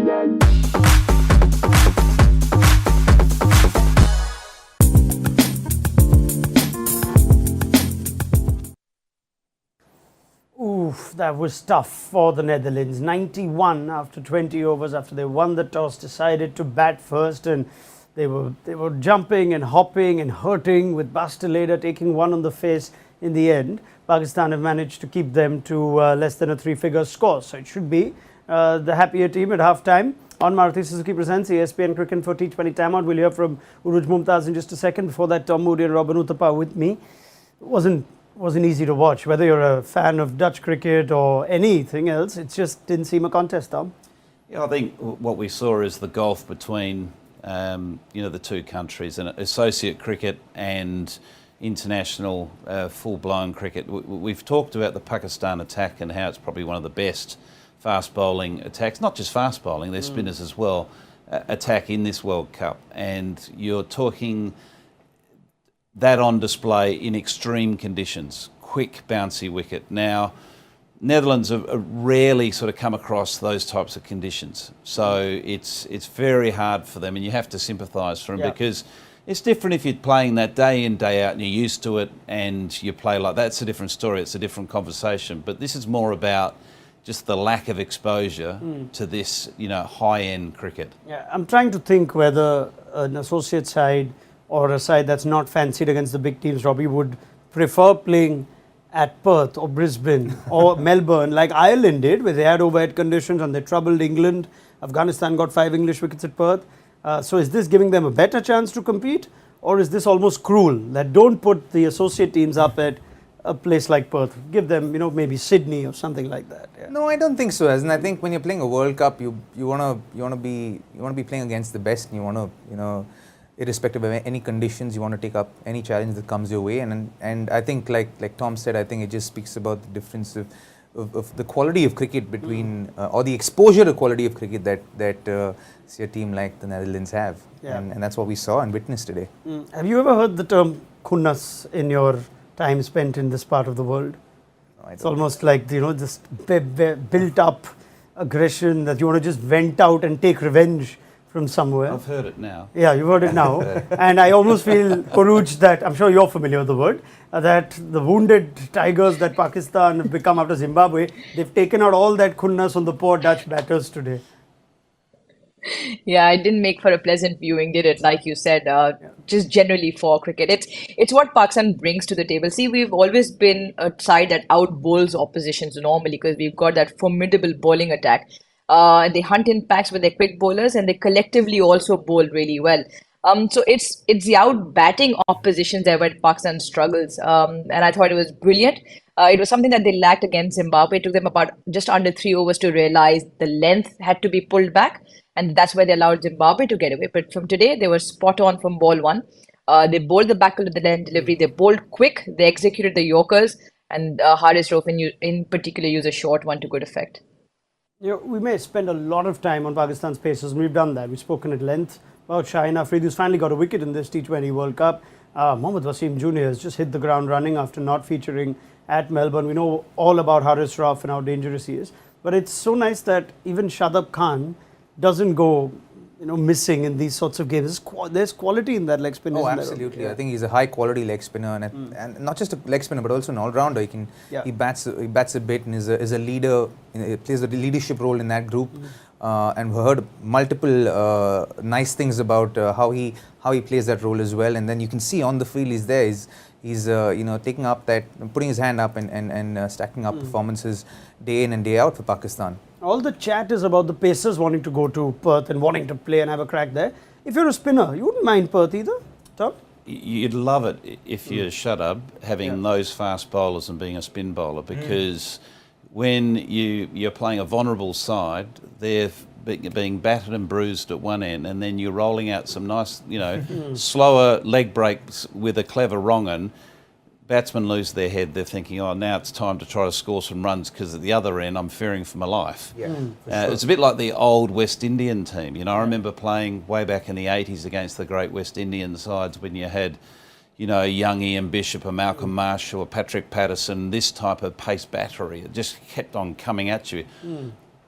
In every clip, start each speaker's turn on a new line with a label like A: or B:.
A: Oof, that was tough for the Netherlands. 91 after 20 overs, after they won the toss, decided to bat first, and they were jumping and hopping and hurting, with Basteleda taking one on the face in the end. Pakistan have managed to keep them to less than a three-figure score, so it should be the happier team at half-time. On Maruti Suzuki presents ESPN Cricket for T20 Timeout. We'll hear from Urooj, Mumtaz in just a second. Before that, Tom Moody and Robin Uthappa with me. It wasn't easy to watch. Whether you're a fan of Dutch cricket or anything else, it just didn't seem a contest, Tom.
B: Yeah, I think what we saw is the gulf between the two countries, and associate cricket and international full-blown cricket. We've talked about the Pakistan attack and how it's probably one of the best fast bowling attacks, not just fast bowling, there's spinners as well, attack in this World Cup. And you're talking that on display in extreme conditions, quick bouncy wicket. Now, Netherlands have rarely sort of come across those types of conditions, so it's very hard for them, and you have to sympathise for them because it's different if you're playing that day in, day out, and you're used to it, and you play like that. It's a different story. It's a different conversation. But this is more about just the lack of exposure to this, high-end cricket.
A: Yeah, I'm trying to think whether an associate side or a side that's not fancied against the big teams, Robbie, would prefer playing at Perth or Brisbane or Melbourne like Ireland did, where they had overhead conditions and they troubled England. Afghanistan got 5 English wickets at Perth. So is this giving them a better chance to compete, or is this almost cruel that don't put the associate teams up at a place like Perth? Give them, maybe Sydney or something like that. Yeah.
C: No, I don't think so. As in, I think when you're playing a World Cup, you wanna be playing against the best, and you wanna irrespective of any conditions, you want to take up any challenge that comes your way. And I think like Tom said, I think it just speaks about the difference of the quality of cricket between or the exposure to quality of cricket that see a team like the Netherlands have.
A: Yeah.
C: And that's what we saw and witnessed today.
A: Have you ever heard the term khunnas in your time spent in this part of the world?
C: No,
A: it's almost like, this built up aggression that you want to just vent out and take revenge from somewhere.
B: I've heard it now.
A: Yeah, you've heard it now. And I almost feel, Urooj, that I'm sure you're familiar with the word, that the wounded tigers that Pakistan have become after Zimbabwe, they've taken out all that khunnas on the poor Dutch batters today.
D: Yeah, it didn't make for a pleasant viewing, did it? Like you said, just generally for cricket. It's what Pakistan brings to the table. See, we've always been a side that out-bowls oppositions normally because we've got that formidable bowling attack. They hunt in packs with their quick bowlers, and they collectively also bowl really well. So it's the out-batting oppositions there where Pakistan struggles. And I thought it was brilliant. It was something that they lacked against Zimbabwe. It took them about just under 3 overs to realize the length had to be pulled back. And that's where they allowed Zimbabwe to get away. But from today, they were spot on from ball one. They bowled the back of the length delivery. They bowled quick. They executed the Yorkers. And Haris Rauf in particular used a short one to good effect.
A: We may spend a lot of time on Pakistan's paces, and we've done that. We've spoken at length about Shaheen Afridi, who's finally got a wicket in this T20 World Cup. Mohammad Wasim Jr. has just hit the ground running after not featuring at Melbourne. We know all about Haris Rauf and how dangerous he is. But it's so nice that even Shadab Khan doesn't go missing in these sorts of games. There's quality in that leg spinner.
C: Oh, absolutely. I think he's a high quality leg spinner, and not just a leg spinner, but also an all rounder. He bats a bit and is a leader. He plays a leadership role in that group. And we heard multiple nice things about how he plays that role as well. And then you can see on the field he's there. He's taking up that, putting his hand up and stacking up performances day in and day out for Pakistan.
A: All the chat is about the Pacers wanting to go to Perth and wanting to play and have a crack there. If you're a spinner, you wouldn't mind Perth either, Tom?
B: You'd love it if you're Shadab having those fast bowlers and being a spin bowler, because when you're playing a vulnerable side, they're being battered and bruised at one end, and then you're rolling out some nice, slower leg breaks with a clever wrong un. Batsmen lose their head. They're thinking, oh, now it's time to try to score some runs because at the other end I'm fearing for my life.
C: Yeah, sure.
B: It's a bit like the old West Indian team. I remember playing way back in the 80s against the great West Indian sides when you had, young Ian Bishop, or Malcolm Marshall, or Patrick Patterson, this type of pace battery. It just kept on coming at you.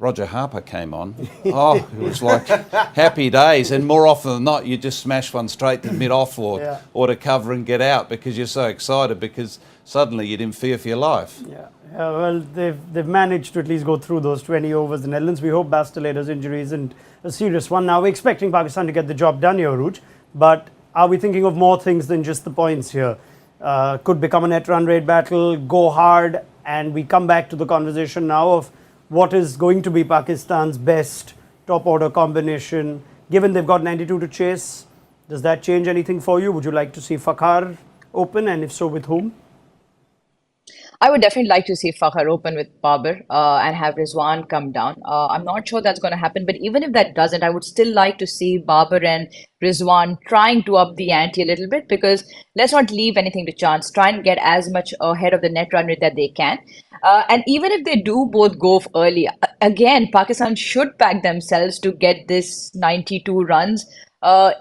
B: Roger Harper came on, oh, it was like happy days. And more often than not, you just smash one straight to mid-off or to cover and get out because you're so excited because suddenly you're in fear for your life.
A: Yeah, well, they've managed to at least go through those 20 overs, the Netherlands. We hope Bastilleda's injury isn't a serious one. Now, we're expecting Pakistan to get the job done here, Urooj, but are we thinking of more things than just the points here? Could become a net run rate battle, go hard, and we come back to the conversation now of what is going to be Pakistan's best top order combination. Given they've got 92 to chase, does that change anything for you? Would you like to see Fakhar open, and if so, with whom?
D: I would definitely like to see Fakhar open with Babar and have Rizwan come down. I'm not sure that's going to happen, but even if that doesn't, I would still like to see Babar and Rizwan trying to up the ante a little bit, because let's not leave anything to chance. Try and get as much ahead of the net run rate that they can. And even if they do both go early, again, Pakistan should pack themselves to get this 92 runs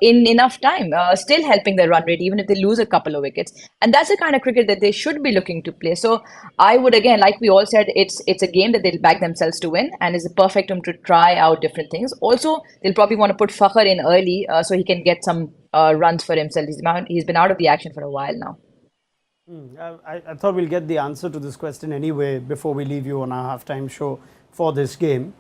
D: in enough time, still helping their run rate, even if they lose a couple of wickets. And that's the kind of cricket that they should be looking to play. So I would, again, like we all said, it's a game that they'll back themselves to win, and is a perfect time to try out different things. Also, they'll probably want to put Fakhar in early so he can get some runs for himself. He's been out of the action for a while now.
A: I thought we'll get the answer to this question anyway before we leave you on our halftime show for this game.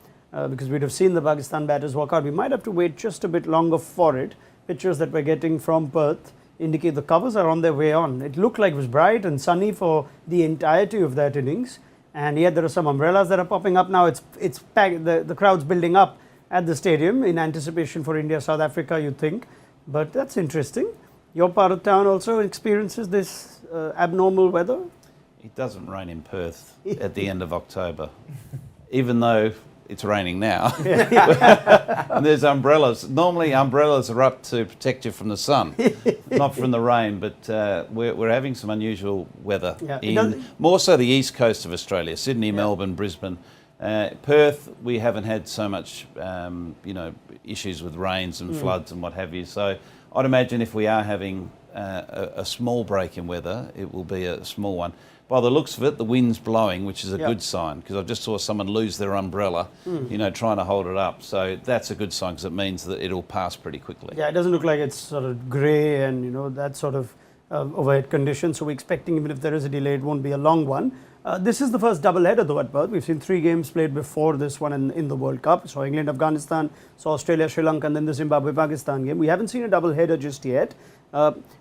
A: Because we'd have seen the Pakistan batters walk out. We might have to wait just a bit longer for it. Pictures that we're getting from Perth indicate the covers are on their way on. It looked like it was bright and sunny for the entirety of that innings. And yet there are some umbrellas that are popping up now. It's packed, the crowd's building up at the stadium in anticipation for India-South Africa, you'd think. But that's interesting. Your part of town also experiences this abnormal weather?
B: It doesn't rain in Perth at the end of October, even though it's raining now. And there's umbrellas. Normally umbrellas are up to protect you from the sun, not from the rain, but we're having some unusual weather in more so the east coast of Australia, Sydney, Melbourne, Brisbane. Perth, we haven't had so much issues with rains and floods and what have you. So I'd imagine if we are having a small break in weather, it will be a small one. By the looks of it, the wind's blowing, which is a good sign, because I just saw someone lose their umbrella, trying to hold it up. So that's a good sign, because it means that it'll pass pretty quickly. Yeah,
A: it doesn't look like it's sort of grey and, that sort of overhead condition. So we're expecting, even if there is a delay, it won't be a long one. This is the first double-header, though, at Perth. We've seen 3 games played before this one in the World Cup. So England, Afghanistan, saw Australia, Sri Lanka, and then the Zimbabwe-Pakistan game. We haven't seen a double-header just yet.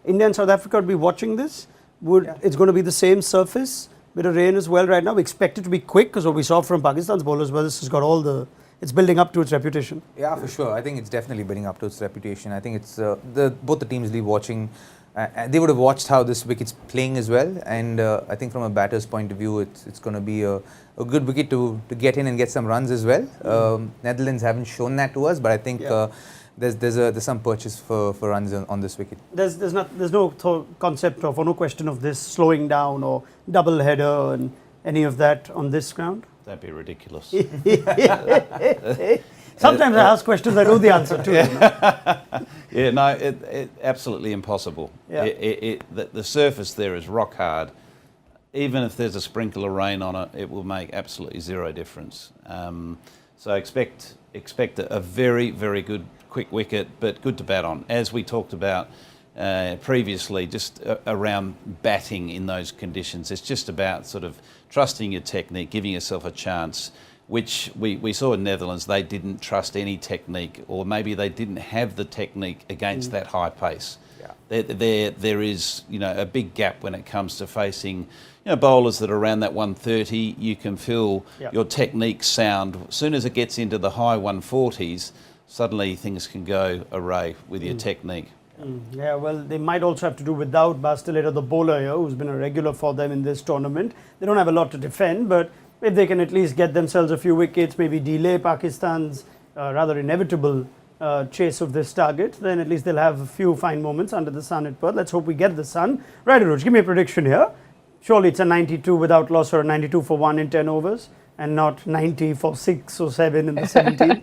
A: India and South Africa would be watching this. It's going to be the same surface, bit of rain as well right now. We expect it to be quick, because what we saw from Pakistan's bowlers was this has got it's building up to its reputation.
C: Yeah, for sure. I think it's definitely building up to its reputation. I think it's both the teams leave watching. They would have watched how this wicket's playing as well, and I think from a batter's point of view, it's going to be a good wicket to get in and get some runs as well. Netherlands haven't shown that to us, but I think there's some purchase for runs on this wicket.
A: There's no concept of, or no question of this slowing down or double header and any of that on this ground.
B: That'd be ridiculous.
A: Sometimes I ask questions I know the answer to.
B: Yeah, no, it absolutely impossible.
A: Yeah.
B: The surface there is rock hard. Even if there's a sprinkle of rain on it, it will make absolutely zero difference. So expect a very, very good quick wicket, but good to bat on. As we talked about previously, just around batting in those conditions, it's just about sort of trusting your technique, giving yourself a chance, which we saw in Netherlands. They didn't trust any technique, or maybe they didn't have the technique against that high pace. There is a big gap when it comes to facing bowlers that are around that 130. You can feel your technique sound. As soon as it gets into the high 140s, suddenly things can go awry with your technique.
A: Yeah, well, they might also have to do without Bastilleda, the bowler here, who's been a regular for them in this tournament. They don't have a lot to defend, but if they can at least get themselves a few wickets, maybe delay Pakistan's rather inevitable chase of this target, then at least they'll have a few fine moments under the sun at Perth. Let's hope we get the sun. Right, Urooj, give me a prediction here. Surely it's a 92 without loss, or a 92 for 1 in 10 overs, and not 90 for 6 or 7 in the 17th.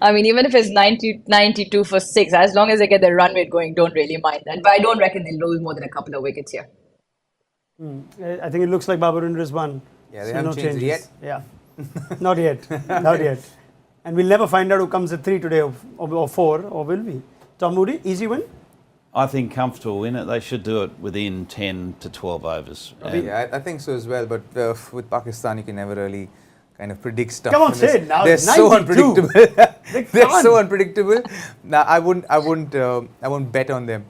D: I mean, even if it's 92 for 6, as long as they get their run rate going, don't really mind that. But I don't reckon they'll lose more than a couple of wickets here.
A: I think it looks like Babar and Rizwan.
C: Yeah, they haven't changed it yet.
A: Yeah. Not yet. Not yet. And we'll never find out who comes at 3 today or 4, or will we? Tom Moody, easy win?
B: I think comfortable win it. They should do it within 10 to 12 overs.
C: Yeah, I think so as well. But with Pakistan, you can never really kind of predict stuff.
A: Come on, say it now.
C: They're so
A: 92.
C: unpredictable. They're so unpredictable. Now I won't bet on them.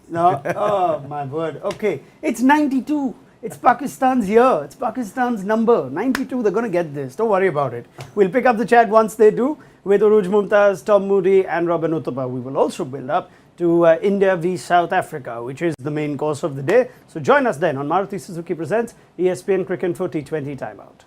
A: No, oh my word. Okay, it's 92. It's Pakistan's year. It's Pakistan's number. 92, they're going to get this. Don't worry about it. We'll pick up the chat once they do with Urooj, Mumtaz, Tom Moody and Robin Uthappa. We will also build up to India v South Africa, which is the main course of the day. So join us then on Maruti Suzuki Presents ESPN Cricket for T20 Timeout.